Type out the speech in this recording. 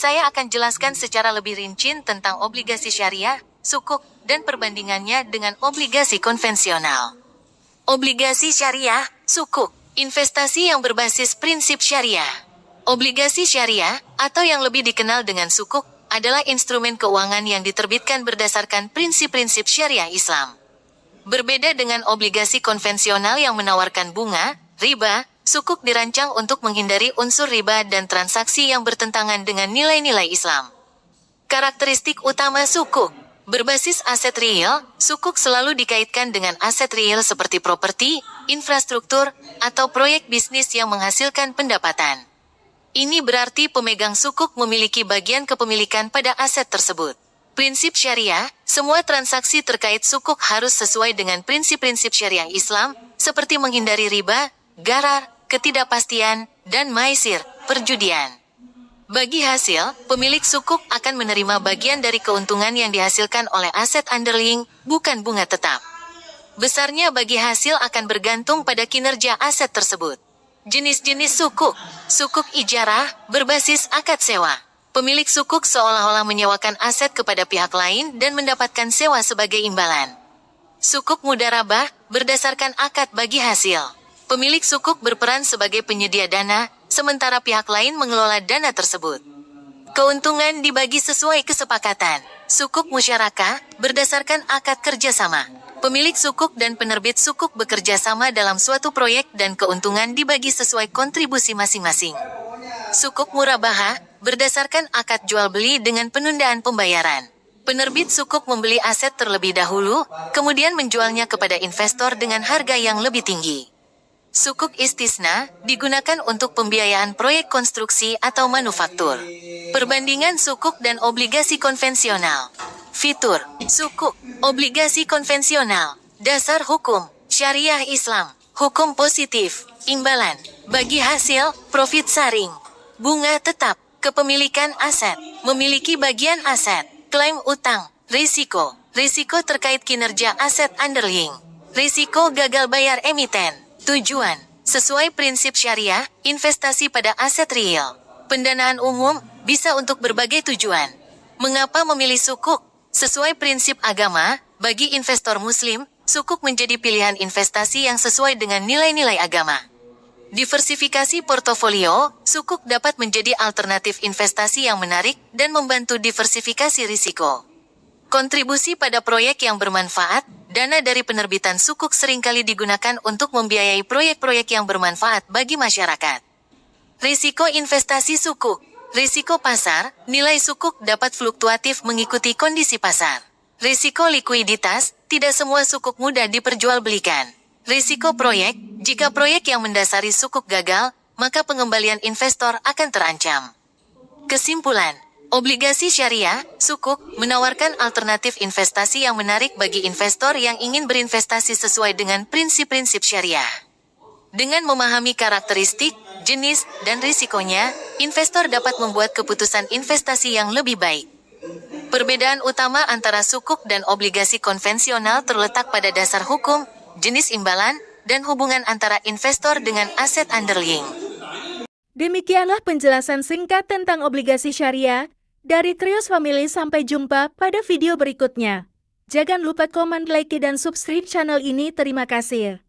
Saya akan jelaskan secara lebih rinci tentang obligasi syariah, sukuk, dan perbandingannya dengan obligasi konvensional. Obligasi syariah, sukuk, investasi yang berbasis prinsip syariah. Obligasi syariah, atau yang lebih dikenal dengan sukuk, adalah instrumen keuangan yang diterbitkan berdasarkan prinsip-prinsip syariah Islam. Berbeda dengan obligasi konvensional yang menawarkan bunga, riba, sukuk dirancang untuk menghindari unsur riba dan transaksi yang bertentangan dengan nilai-nilai Islam. Karakteristik utama sukuk: berbasis aset real, sukuk selalu dikaitkan dengan aset real seperti properti, infrastruktur, atau proyek bisnis yang menghasilkan pendapatan. Ini berarti pemegang sukuk memiliki bagian kepemilikan pada aset tersebut. Prinsip syariah: semua transaksi terkait sukuk harus sesuai dengan prinsip-prinsip syariah Islam, seperti menghindari riba, gharar, ketidakpastian, dan maisir, perjudian. Bagi hasil, pemilik sukuk akan menerima bagian dari keuntungan yang dihasilkan oleh aset underlying, bukan bunga tetap. Besarnya bagi hasil akan bergantung pada kinerja aset tersebut. Jenis-jenis sukuk: sukuk ijarah, berbasis akad sewa. Pemilik sukuk seolah-olah menyewakan aset kepada pihak lain dan mendapatkan sewa sebagai imbalan. Sukuk mudharabah, berdasarkan akad bagi hasil. Pemilik sukuk berperan sebagai penyedia dana, sementara pihak lain mengelola dana tersebut. Keuntungan dibagi sesuai kesepakatan. Sukuk musyarakah, berdasarkan akad kerjasama. Pemilik sukuk dan penerbit sukuk bekerja sama dalam suatu proyek dan keuntungan dibagi sesuai kontribusi masing-masing. Sukuk murabahah, berdasarkan akad jual-beli dengan penundaan pembayaran. Penerbit sukuk membeli aset terlebih dahulu, kemudian menjualnya kepada investor dengan harga yang lebih tinggi. Sukuk istisna, digunakan untuk pembiayaan proyek konstruksi atau manufaktur. Perbandingan sukuk dan obligasi konvensional. Fitur: sukuk, obligasi konvensional. Dasar hukum, syariah Islam. Hukum positif, imbalan. Bagi hasil, profit sharing. Bunga tetap, kepemilikan aset. Memiliki bagian aset. Klaim utang, risiko. Risiko terkait kinerja aset underlying. Risiko gagal bayar emiten. Tujuan: sesuai prinsip syariah, investasi pada aset real. Pendanaan umum, bisa untuk berbagai tujuan. Mengapa memilih sukuk? Sesuai prinsip agama, bagi investor muslim, sukuk menjadi pilihan investasi yang sesuai dengan nilai-nilai agama. Diversifikasi portofolio, sukuk dapat menjadi alternatif investasi yang menarik dan membantu diversifikasi risiko. Kontribusi pada proyek yang bermanfaat, dana dari penerbitan sukuk seringkali digunakan untuk membiayai proyek-proyek yang bermanfaat bagi masyarakat. Risiko investasi sukuk. Risiko pasar, nilai sukuk dapat fluktuatif mengikuti kondisi pasar. Risiko likuiditas, tidak semua sukuk mudah diperjualbelikan. Risiko proyek, jika proyek yang mendasari sukuk gagal, maka pengembalian investor akan terancam. Kesimpulan: obligasi syariah, sukuk, menawarkan alternatif investasi yang menarik bagi investor yang ingin berinvestasi sesuai dengan prinsip-prinsip syariah. Dengan memahami karakteristik, jenis, dan risikonya, investor dapat membuat keputusan investasi yang lebih baik. Perbedaan utama antara sukuk dan obligasi konvensional terletak pada dasar hukum, jenis imbalan, dan hubungan antara investor dengan aset underlying. Demikianlah penjelasan singkat tentang obligasi syariah dari Trios Family. Sampai jumpa pada video berikutnya. Jangan lupa komen, like, dan subscribe channel ini. Terima kasih.